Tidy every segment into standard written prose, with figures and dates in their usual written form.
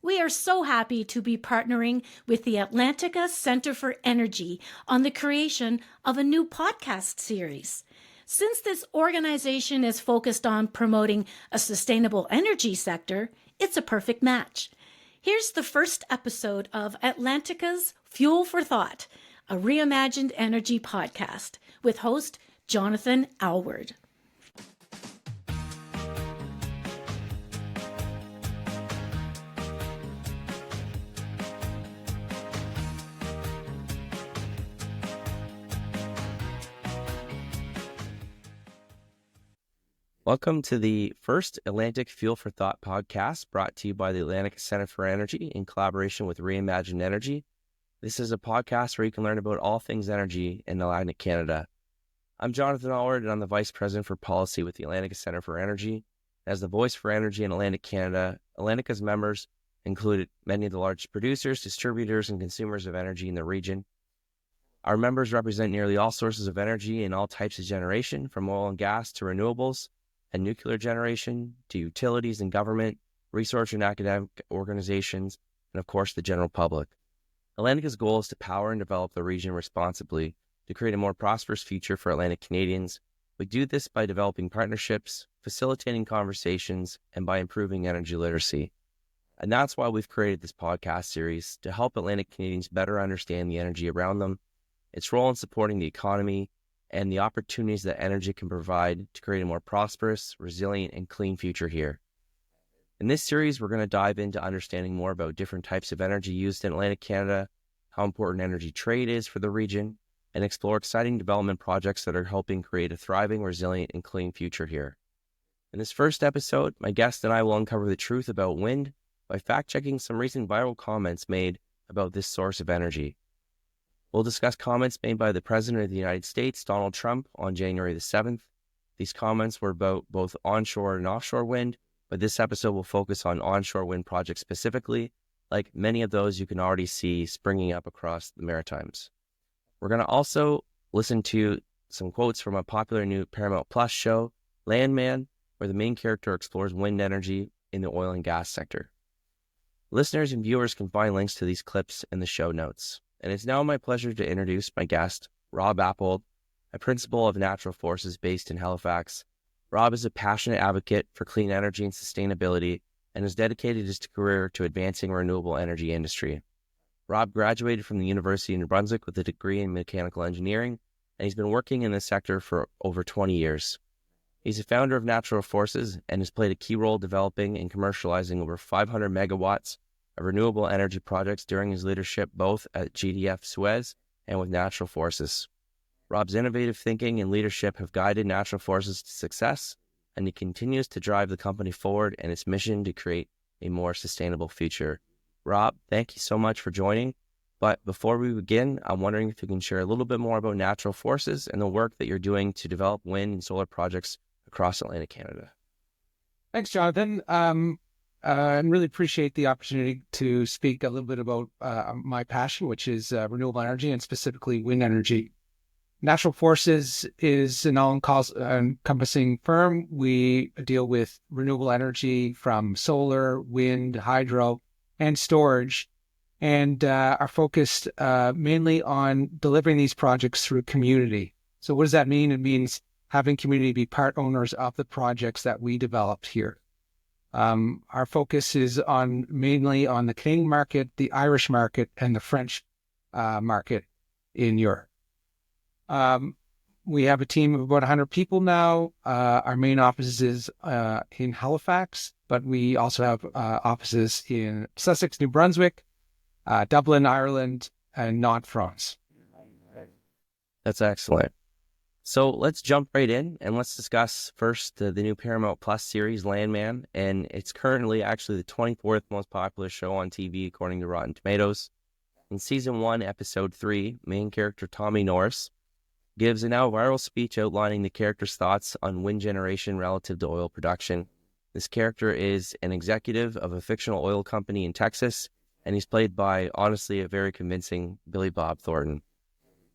We are so happy to be partnering with the Atlantica Centre for Energy on the creation of a new podcast series. Since this organization is focused on promoting a sustainable energy sector, it's a perfect match. Here's the first episode of Atlantica's Fuel for Thought, a Reimagined Energy Podcast, with host Jonathan Alward. Welcome to the first Atlantic Fuel for Thought podcast brought to you by the Atlantica Centre for Energy in collaboration with Reimagined Energy. This is a podcast where you can learn about all things energy in Atlantic Canada. I'm Jonathan Alward, and I'm the Vice President for Policy with the Atlantica Centre for Energy. As the voice for energy in Atlantic Canada, Atlantica's members include many of the largest producers, distributors, and consumers of energy in the region. Our members represent nearly all sources of energy in all types of generation, from oil and gas to renewables and nuclear generation, to utilities and government, research and academic organizations, and of course the general public. Atlantica's goal is to power and develop the region responsibly to create a more prosperous future for Atlantic Canadians. We do this by developing partnerships, facilitating conversations, and by improving energy literacy. And that's why we've created this podcast series to help Atlantic Canadians better understand the energy around them, its role in supporting the economy, and the opportunities that energy can provide to create a more prosperous, resilient, and clean future here. In this series, we're going to dive into understanding more about different types of energy used in Atlantic Canada, how important energy trade is for the region, and explore exciting development projects that are helping create a thriving, resilient, and clean future here. In this first episode, my guest and I will uncover the truth about wind by fact-checking some recent viral comments made about this source of energy. We'll discuss comments made by the President of the United States, Donald Trump, on January the 7th. These comments were about both onshore and offshore wind, but this episode will focus on onshore wind projects specifically, like many of those you can already see springing up across the Maritimes. We're going to also listen to some quotes from a popular new Paramount Plus show, Landman, where the main character explores wind energy in the oil and gas sector. Listeners and viewers can find links to these clips in the show notes. And it's now my pleasure to introduce my guest, Robb Apold, a principal of natural forces based in Halifax. Robb is a passionate advocate for clean energy and sustainability and has dedicated his career to advancing renewable energy industry. Robb graduated from the University of New Brunswick with a degree in mechanical engineering, and he's been working in this sector for over 20 years. He's a founder of Natural Forces and has played a key role developing and commercializing over 500 megawatts of renewable energy projects during his leadership both at GDF Suez and with Natural Forces. Robb's innovative thinking and leadership have guided Natural Forces to success, and he continues to drive the company forward and its mission to create a more sustainable future. Robb, thank you so much for joining. But before we begin, I'm wondering if you can share a little bit more about Natural Forces and the work that you're doing to develop wind and solar projects across Atlantic Canada. Thanks, Jonathan. I really appreciate the opportunity to speak a little bit about my passion, which is renewable energy and specifically wind energy. Natural Forces is an all-encompassing firm. We deal with renewable energy from solar, wind, hydro, and storage, and are focused mainly on delivering these projects through community. So what does that mean? It means having community be part owners of the projects that we developed here. Our focus is mainly on the Canadian market, the Irish market, and the French market in Europe. We have a team of about 100 people now. Our main office is in Halifax, but we also have offices in Sussex, New Brunswick, Dublin, Ireland, and Nantes, France. That's excellent. So let's jump right in and let's discuss first the new Paramount Plus series, Landman. And it's currently actually the 24th most popular show on TV, according to Rotten Tomatoes. In Season 1, Episode 3, main character Tommy Norris gives a now viral speech outlining the character's thoughts on wind generation relative to oil production. This character is an executive of a fictional oil company in Texas, and he's played by, honestly, a very convincing Billy Bob Thornton.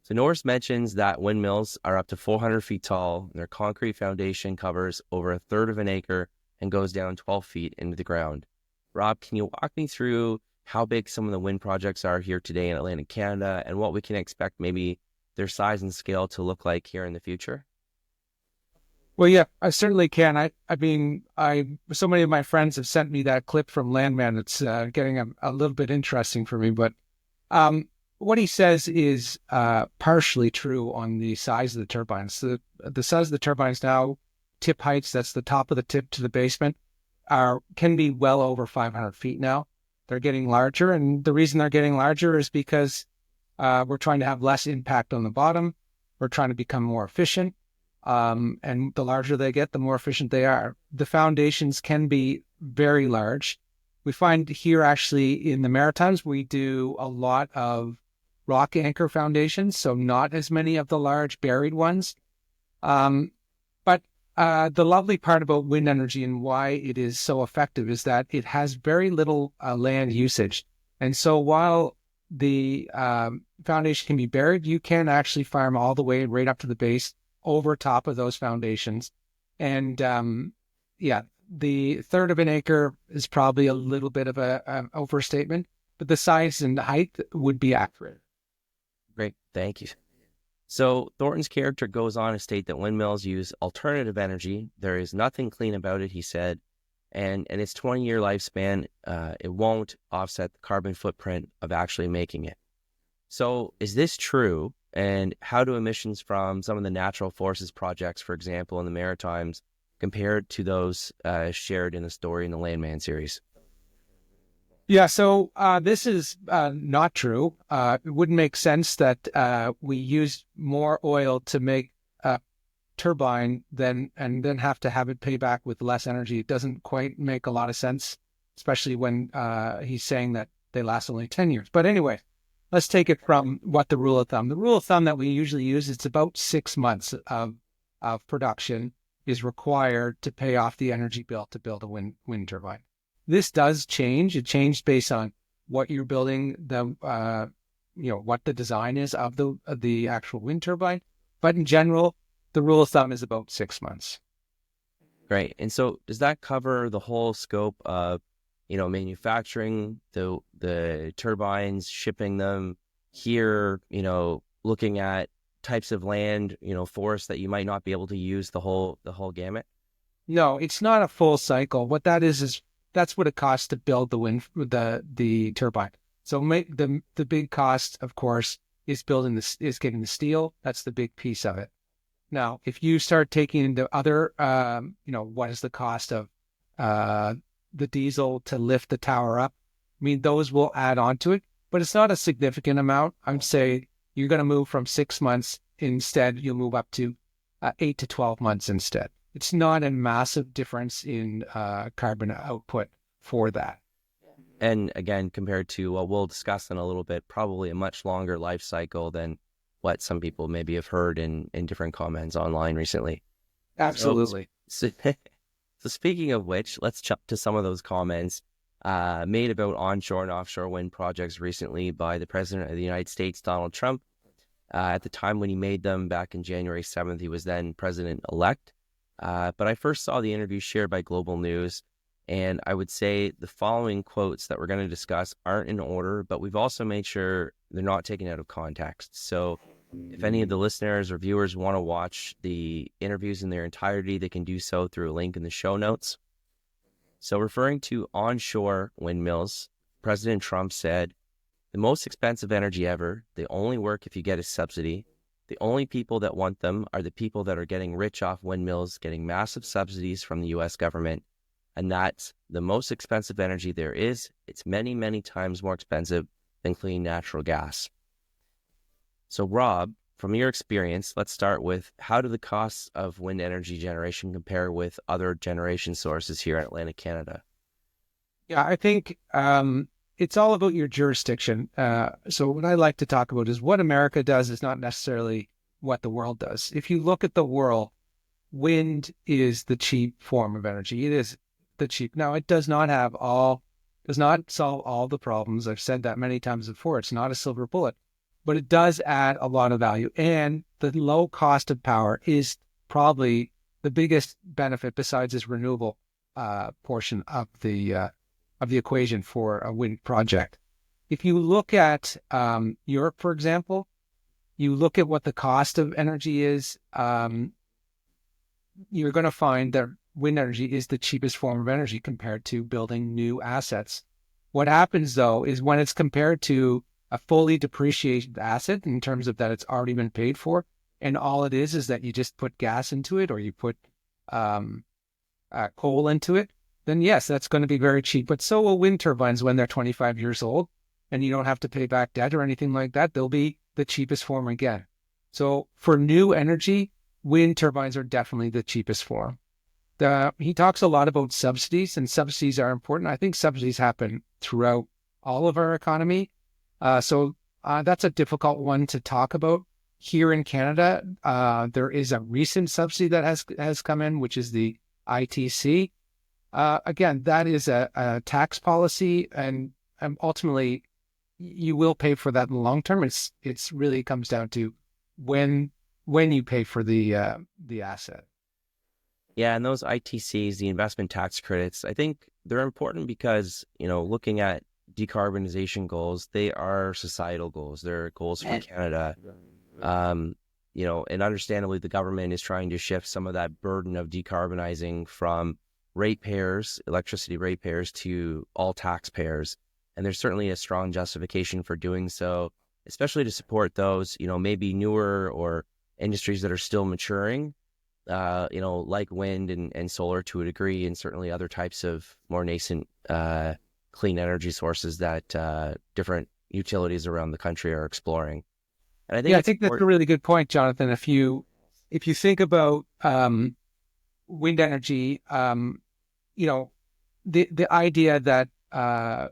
So Norris mentions that windmills are up to 400 feet tall, and their concrete foundation covers over a third of an acre and goes down 12 feet into the ground. Robb, can you walk me through how big some of the wind projects are here today in Atlantic Canada and what we can expect maybe their size and scale to look like here in the future? Well, yeah, I certainly can. So many of my friends have sent me that clip from Landman. It's getting a little bit interesting for me, but what he says is partially true on the size of the turbines. The size of the turbines now, tip heights, that's the top of the tip to the basement, can be well over 500 feet now. They're getting larger, and the reason they're getting larger is because we're trying to have less impact on the bottom. We're trying to become more efficient. And the larger they get, the more efficient they are. The foundations can be very large. We find here actually in the Maritimes, we do a lot of rock anchor foundations, so not as many of the large buried ones. But the lovely part about wind energy and why it is so effective is that it has very little land usage. And so while the foundation can be buried, you can actually farm all the way right up to the base over top of those foundations. And the third of an acre is probably a little bit of an overstatement, but the size and height would be accurate. Great, thank you. So Thornton's character goes on to state that windmills use alternative energy. There is nothing clean about it, he said, and its 20-year lifespan, it won't offset the carbon footprint of actually making it. So is this true? And how do emissions from some of the natural forces projects, for example, in the Maritimes, compared to those shared in the story in the Landman series? Yeah, so this is not true. It wouldn't make sense that we use more oil to make a turbine and then have to have it pay back with less energy. It doesn't quite make a lot of sense, especially when he's saying that they last only 10 years. But anyway, let's take it from what the rule of thumb. The rule of thumb that we usually use, it's about 6 months of production is required to pay off the energy bill to build a wind turbine. This does change. It changed based on what you're building, what the design is of the actual wind turbine. But in general, the rule of thumb is about 6 months. Great. And so does that cover the whole scope of manufacturing the turbines, shipping them here, looking at types of land, forests that you might not be able to use the whole gamut? No, it's not a full cycle. What that is that's what it costs to build the turbine. So the big cost, of course, is getting the steel. That's the big piece of it. Now, if you start taking into other, what is the cost of the diesel to lift the tower up? I mean, those will add on to it, but it's not a significant amount. I would say you're going to move from 6 months instead. You'll move up to 8 to 12 months instead. It's not a massive difference in carbon output for that. And again, compared to what we'll discuss in a little bit, probably a much longer life cycle than what some people maybe have heard in different comments online recently. Absolutely. So speaking of which, let's jump to some of those comments made about onshore and offshore wind projects recently by the President of the United States, Donald Trump. At the time when he made them back in January 7th, he was then president-elect. But I first saw the interview shared by Global News, and I would say the following quotes that we're going to discuss aren't in order, but we've also made sure they're not taken out of context. So if any of the listeners or viewers want to watch the interviews in their entirety, they can do so through a link in the show notes. So referring to onshore windmills, President Trump said, "The most expensive energy ever. They only work if you get a subsidy. The only people that want them are the people that are getting rich off windmills, getting massive subsidies from the U.S. government. And that's the most expensive energy there is. It's many, many times more expensive than clean natural gas." So Robb, from your experience, let's start with how do the costs of wind energy generation compare with other generation sources here in Atlantic Canada? Yeah, I think it's all about your jurisdiction. So what I like to talk about is what America does is not necessarily what the world does. If you look at the world, wind is the cheap form of energy. It is the cheap. Now, it does not solve all the problems. I've said that many times before. It's not a silver bullet, but it does add a lot of value. And the low cost of power is probably the biggest benefit besides this renewable portion of the of the equation for a wind project. If you look at Europe, for example, you look at what the cost of energy is, you're going to find that wind energy is the cheapest form of energy compared to building new assets. What happens, though, is when it's compared to a fully depreciated asset in terms of that it's already been paid for, and all it is that you just put gas into it or you put coal into it, then yes, that's going to be very cheap. But so will wind turbines when they're 25 years old and you don't have to pay back debt or anything like that. They'll be the cheapest form again. So for new energy, wind turbines are definitely the cheapest form. He talks a lot about subsidies, and subsidies are important. I think subsidies happen throughout all of our economy. So that's a difficult one to talk about. Here in Canada, there is a recent subsidy that has come in, which is the ITC. Again, that is a tax policy, and ultimately you will pay for that in the long term. It's really comes down to when you pay for the asset. Yeah, and those ITCs, the investment tax credits, I think they're important because, looking at decarbonization goals, they are societal goals. They're goals for Canada. And understandably, the government is trying to shift some of that burden of decarbonizing from ratepayers, electricity ratepayers, to all taxpayers. And there's certainly a strong justification for doing so, especially to support those, maybe newer or industries that are still maturing, like wind and solar to a degree, and certainly other types of more nascent clean energy sources that different utilities around the country are exploring. And I think that's a really good point, Jonathan. If you think about wind energy, the idea that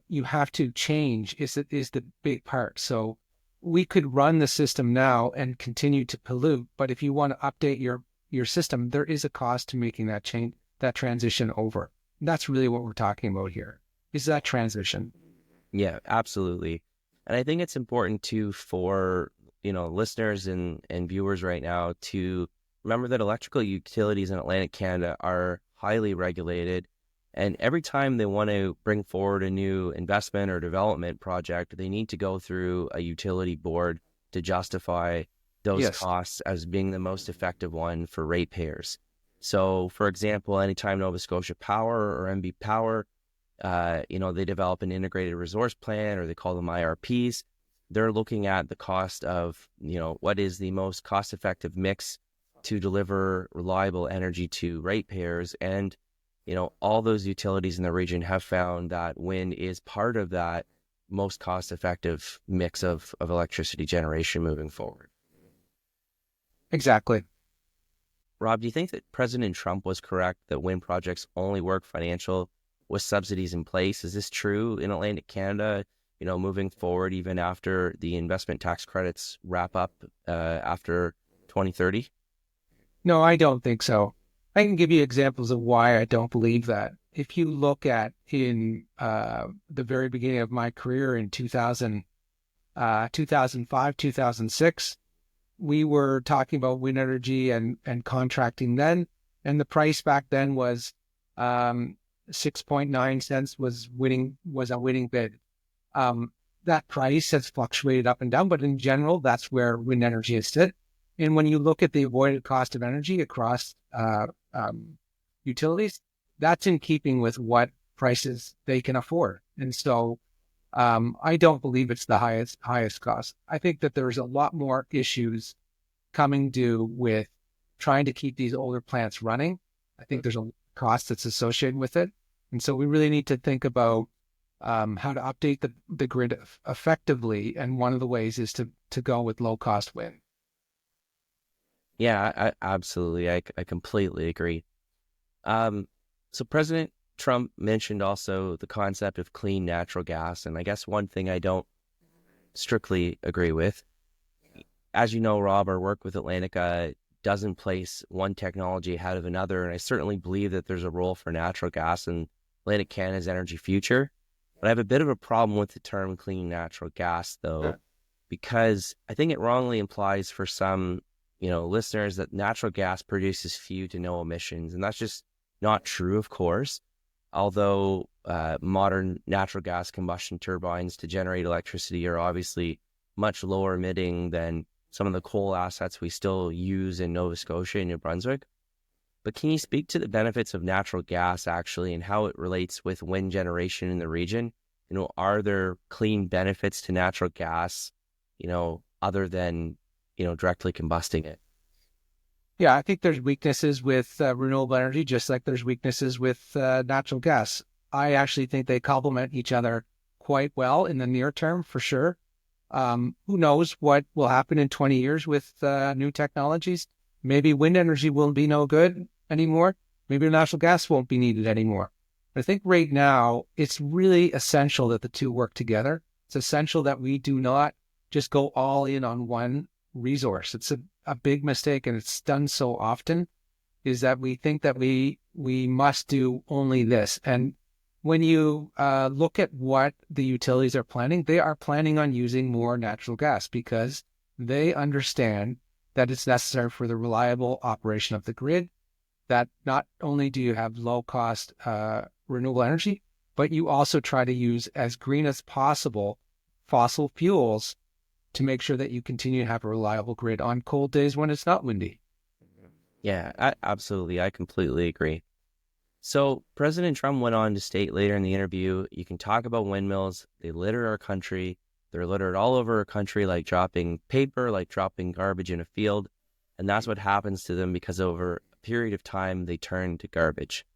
you have to change is the big part. So we could run the system now and continue to pollute, but if you want to update your system, there is a cost to making that change, that transition over. And that's really what we're talking about here, is that transition. Yeah, absolutely. And I think it's important for listeners and viewers right now to remember that electrical utilities in Atlantic Canada are highly regulated. And every time they want to bring forward a new investment or development project, they need to go through a utility board to justify those costs as being the most effective one for ratepayers. So, for example, anytime Nova Scotia Power or MB Power, they develop an integrated resource plan, or they call them IRPs, they're looking at the cost of, what is the most cost-effective mix to deliver reliable energy to ratepayers. And all those utilities in the region have found that wind is part of that most cost-effective mix of electricity generation moving forward. Exactly. Rob, do you think that President Trump was correct that wind projects only work financial with subsidies in place? Is this true in Atlantic Canada, moving forward, even after the investment tax credits wrap up after 2030? No, I don't think so. I can give you examples of why I don't believe that. If you look at in the very beginning of my career in 2005, 2006, we were talking about wind energy and contracting then, and the price back then was 6.9 cents was a winning bid. That price has fluctuated up and down, but in general, that's where wind energy is sit. And when you look at the avoided cost of energy across utilities, that's in keeping with what prices they can afford. And so I don't believe it's the highest cost. I think that there's a lot more issues coming due with trying to keep these older plants running. I think there's a cost that's associated with it. And so we really need to think about how to update the grid effectively. And one of the ways is to go with low cost wind. Yeah, I absolutely. I completely agree. So President Trump mentioned also the concept of clean natural gas. And I guess one thing I don't strictly agree with, as you know, Rob, our work with Atlantica doesn't place one technology ahead of another. And I certainly believe that there's a role for natural gas in Atlantic Canada's energy future. But I have a bit of a problem with the term clean natural gas, though, because I think it wrongly implies for some listeners that natural gas produces few to no emissions. And that's just not true, of course. although modern natural gas combustion turbines to generate electricity are obviously much lower emitting than some of the coal assets we still use in Nova Scotia and New Brunswick. But can you speak to the benefits of natural gas actually and how it relates with wind generation in the region? Are there clean benefits to natural gas, other than, directly combusting it? Yeah, I think there's weaknesses with renewable energy, just like there's weaknesses with natural gas. I actually think they complement each other quite well in the near term, for sure. Who knows what will happen in 20 years with new technologies? Maybe wind energy won't be no good anymore. Maybe natural gas won't be needed anymore. But I think right now, it's really essential that the two work together. It's essential that we do not just go all in on one resource. It's a big mistake, and it's done so often, is that we think that we must do only this. And when you look at what the utilities are planning, they are planning on using more natural gas because they understand that it's necessary for the reliable operation of the grid, that not only do you have low-cost renewable energy, but you also try to use as green as possible fossil fuels to make sure that you continue to have a reliable grid on cold days when it's not windy. Yeah, absolutely. I completely agree. So President Trump went on to state later in the interview, you can talk about windmills. They litter our country. They're littered all over our country, like dropping paper, like dropping garbage in a field. And that's what happens to them because over a period of time, they turn to garbage.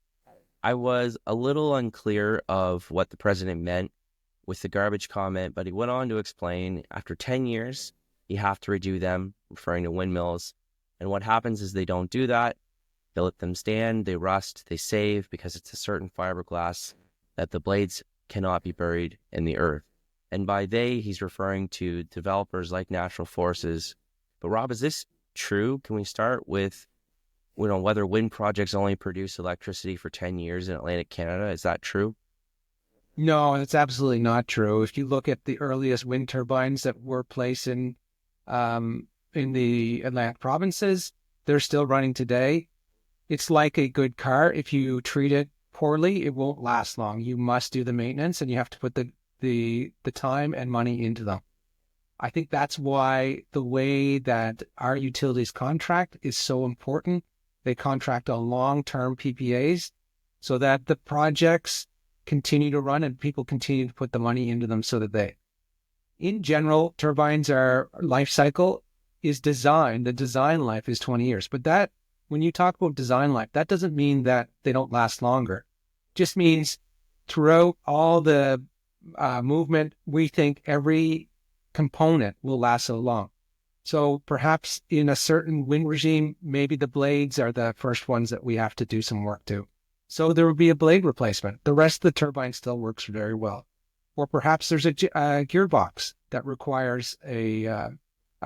I was a little unclear of what the president meant with the garbage comment, but he went on to explain after 10 years, you have to redo them, referring to windmills. And what happens is they don't do that. They let them stand, they rust, they save because it's a certain fiberglass that the blades cannot be buried in the earth. And by they, he's referring to developers like Natural Forces. But Rob, is this true? Can we start with, whether wind projects only produce electricity for 10 years in Atlantic Canada? Is that true? No, it's absolutely not true. If you look at the earliest wind turbines that were placed in the Atlantic provinces, they're still running today. It's like a good car. If you treat it poorly, it won't last long. You must do the maintenance, and you have to put the time and money into them. I think that's why the way that our utilities contract is so important. They contract on long-term PPAs so that the projects continue to run and people continue to put the money into them so that in general, turbines are life cycle is design. The design life is 20 years. But that, when you talk about design life, that doesn't mean that they don't last longer. It just means throughout all the movement, we think every component will last so long. So perhaps in a certain wind regime, maybe the blades are the first ones that we have to do some work to. So there will be a blade replacement. The rest of the turbine still works very well. Or perhaps there's a gearbox that requires a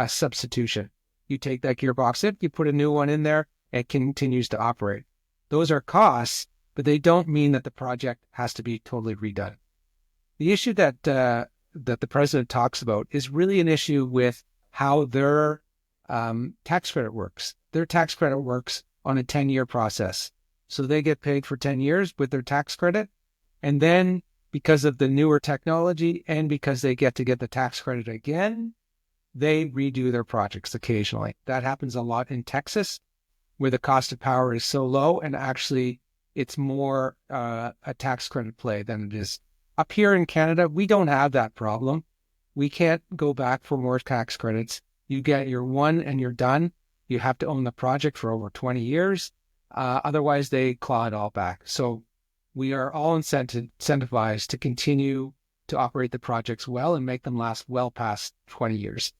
substitution. You take that gearbox in, you put a new one in there, it continues to operate. Those are costs, but they don't mean that the project has to be totally redone. The issue that the president talks about is really an issue with how their tax credit works. Their tax credit works on a 10-year process. So they get paid for 10 years with their tax credit. And then because of the newer technology and because they get the tax credit again, they redo their projects occasionally. That happens a lot in Texas, where the cost of power is so low, and actually it's more a tax credit play than it is. Up here in Canada, we don't have that problem. We can't go back for more tax credits. You get your one and you're done. You have to own the project for over 20 years. Otherwise, they claw it all back. So we are all incentivized to continue to operate the projects well and make them last well past 20 years.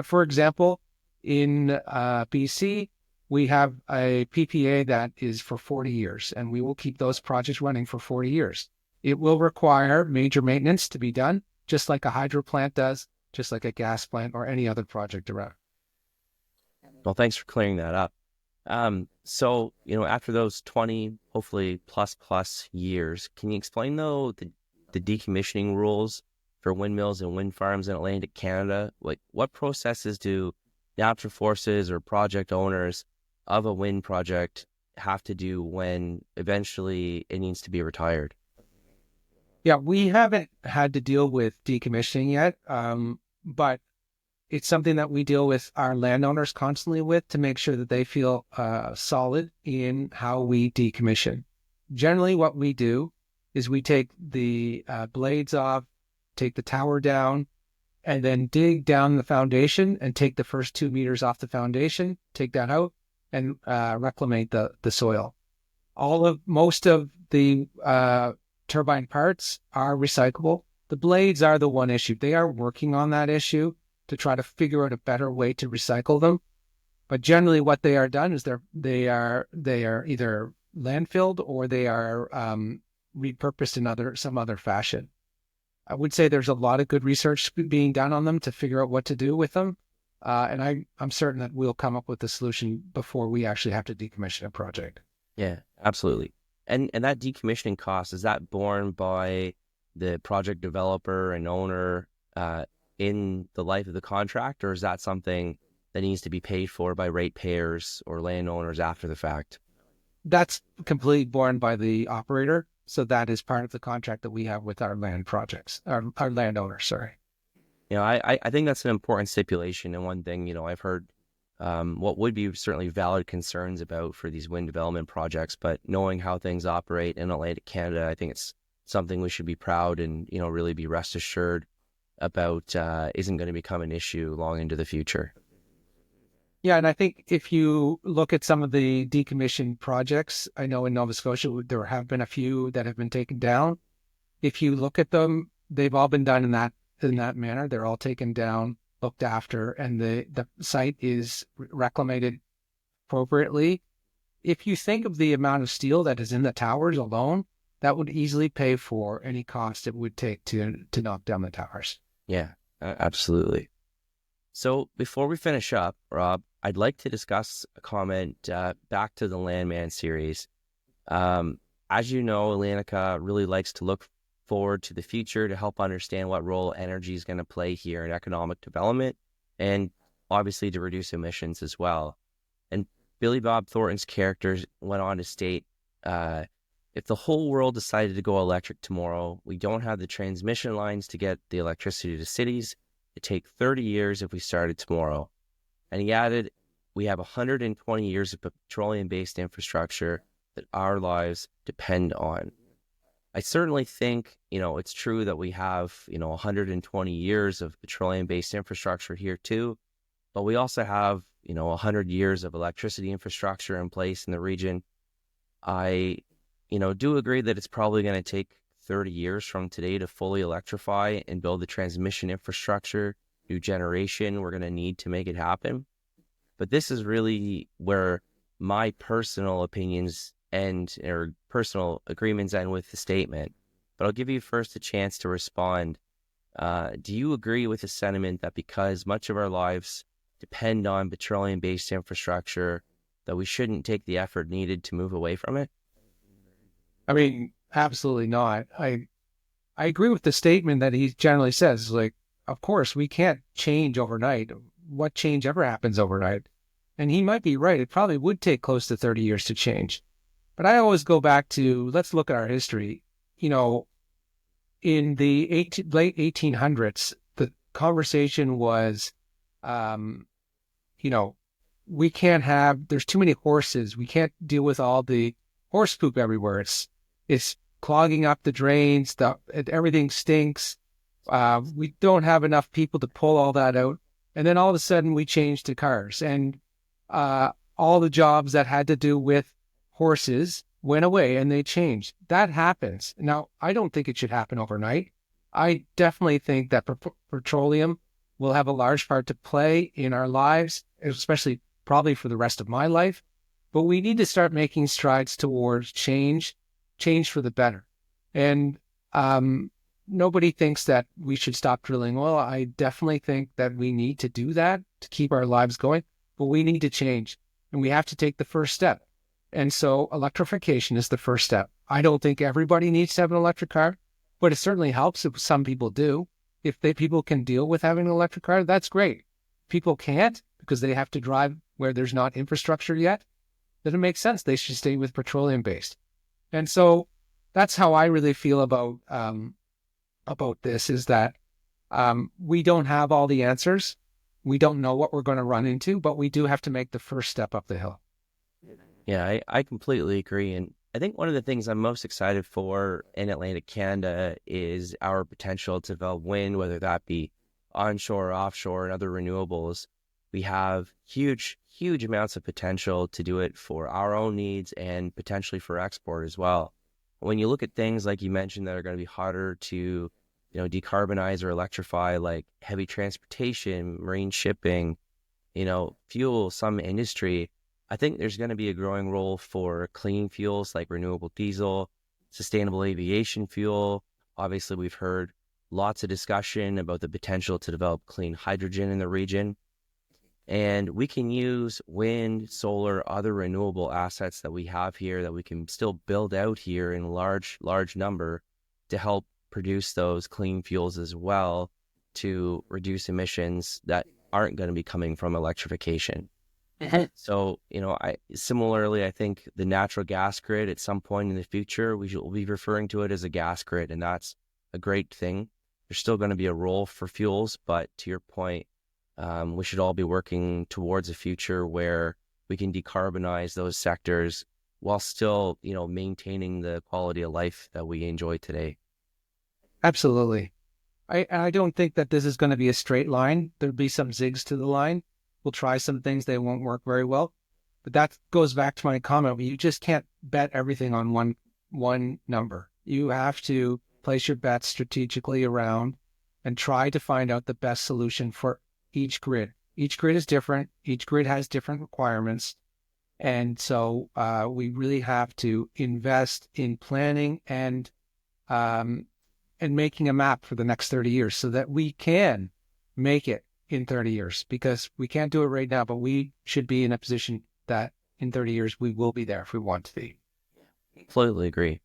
For example, in BC, we have a PPA that is for 40 years, and we will keep those projects running for 40 years. It will require major maintenance to be done, just like a hydro plant does, just like a gas plant or any other project around. Well, thanks for clearing that up. So, after those 20, hopefully plus years, can you explain, though, the decommissioning rules for windmills and wind farms in Atlantic Canada? Like, what processes do Natural Forces or project owners of a wind project have to do when eventually it needs to be retired? Yeah, we haven't had to deal with decommissioning yet, but it's something that we deal with our landowners constantly with to make sure that they feel solid in how we decommission. Generally, what we do is we take the blades off, take the tower down, and then dig down the foundation and take the first 2 meters off the foundation, take that out, and reclimate the soil. Most of the turbine parts are recyclable. The blades are the one issue. They are working on that issue to try to figure out a better way to recycle them. But generally what they are done is they are either landfilled or they are repurposed in some other fashion. I would say there's a lot of good research being done on them to figure out what to do with them. And I'm certain that we'll come up with a solution before we actually have to decommission a project. Yeah, absolutely. And that decommissioning cost, is that borne by the project developer and owner in the life of the contract, or is that something that needs to be paid for by ratepayers or landowners after the fact? That's completely borne by the operator. So that is part of the contract that we have with our land projects, our landowner, sorry. I think that's an important stipulation. And one thing, I've heard what would be certainly valid concerns about for these wind development projects, but knowing how things operate in Atlantic Canada, I think it's something we should be proud and, really be rest assured about isn't going to become an issue long into the future. Yeah, and I think if you look at some of the decommissioned projects, I know in Nova Scotia, there have been a few that have been taken down. If you look at them, they've all been done in that manner. They're all taken down, looked after, and the site is reclamated appropriately. If you think of the amount of steel that is in the towers alone, that would easily pay for any cost it would take to knock down the towers. Yeah, absolutely. So before we finish up, Rob, I'd like to discuss a comment back to the Landman series. As you know, Atlantica really likes to look forward to the future to help understand what role energy is going to play here in economic development and obviously to reduce emissions as well. And Billy Bob Thornton's characters went on to state, if the whole world decided to go electric tomorrow, we don't have the transmission lines to get the electricity to cities. It'd take 30 years if we started tomorrow. And he added, we have 120 years of petroleum-based infrastructure that our lives depend on. I certainly think, it's true that we have, 120 years of petroleum-based infrastructure here too, but we also have, 100 years of electricity infrastructure in place in the region. I, do agree that it's probably going to take 30 years from today to fully electrify and build the transmission infrastructure, new generation we're going to need to make it happen. But this is really where my personal opinions or personal agreements end with the statement. But I'll give you first a chance to respond. Do you agree with the sentiment that because much of our lives depend on petroleum-based infrastructure, that we shouldn't take the effort needed to move away from it? I mean, absolutely not. I agree with the statement that he generally says, of course, we can't change overnight. What change ever happens overnight? And he might be right. It probably would take close to 30 years to change. But I always go back to, let's look at our history. In the late 1800s, the conversation was, we can't there's too many horses. We can't deal with all the horse poop everywhere. It's clogging up the drains. Everything stinks. We don't have enough people to pull all that out. And then all of a sudden we changed to cars, and all the jobs that had to do with horses went away and they changed. That happens. Now, I don't think it should happen overnight. I definitely think that petroleum will have a large part to play in our lives, especially probably for the rest of my life. But we need to start making strides towards change for the better. And nobody thinks that we should stop drilling oil. I definitely think that we need to do that to keep our lives going, but we need to change, and we have to take the first step. And so electrification is the first step. I don't think everybody needs to have an electric car, but it certainly helps if some people do. If people can deal with having an electric car, that's great. People can't because they have to drive where there's not infrastructure yet. then it makes sense. They should stay with petroleum based. And so that's how I really feel about this, is that we don't have all the answers. We don't know what we're going to run into, but we do have to make the first step up the hill. Yeah, I completely agree. And I think one of the things I'm most excited for in Atlantic Canada is our potential to develop wind, whether that be onshore, offshore, and other renewables. We have huge amounts of potential to do it for our own needs and potentially for export as well. When you look at things like you mentioned that are going to be harder to, decarbonize or electrify, like heavy transportation, marine shipping, fuel, some industry, I think there's going to be a growing role for clean fuels like renewable diesel, sustainable aviation fuel. Obviously, we've heard lots of discussion about the potential to develop clean hydrogen in the region. And we can use wind, solar, other renewable assets that we have here that we can still build out here in large number to help produce those clean fuels as well, to reduce emissions that aren't going to be coming from electrification. So, I think the natural gas grid at some point in the future, we'll be referring to it as a gas grid, and that's a great thing. There's still going to be a role for fuels, but to your point, we should all be working towards a future where we can decarbonize those sectors while still, maintaining the quality of life that we enjoy today. Absolutely. I don't think that this is going to be a straight line. There'll be some zigs to the line. We'll try some things, they won't work very well. But that goes back to my comment. You just can't bet everything on one number. You have to place your bets strategically around and try to find out the best solution for each grid. Each grid is different. Each grid has different requirements. And so we really have to invest in planning and making a map for the next 30 years so that we can make it in 30 years, because we can't do it right now, but we should be in a position that in 30 years we will be there if we want to be. Completely agree.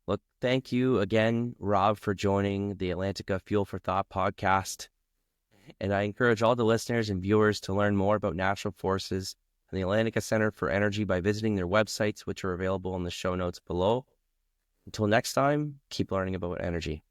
Look, thank you again, Robb, for joining the Atlantica Fuel for Thought podcast. And I encourage all the listeners and viewers to learn more about natural forces and the Atlantica Centre for Energy by visiting their websites, which are available in the show notes below. Until next time, keep learning about energy.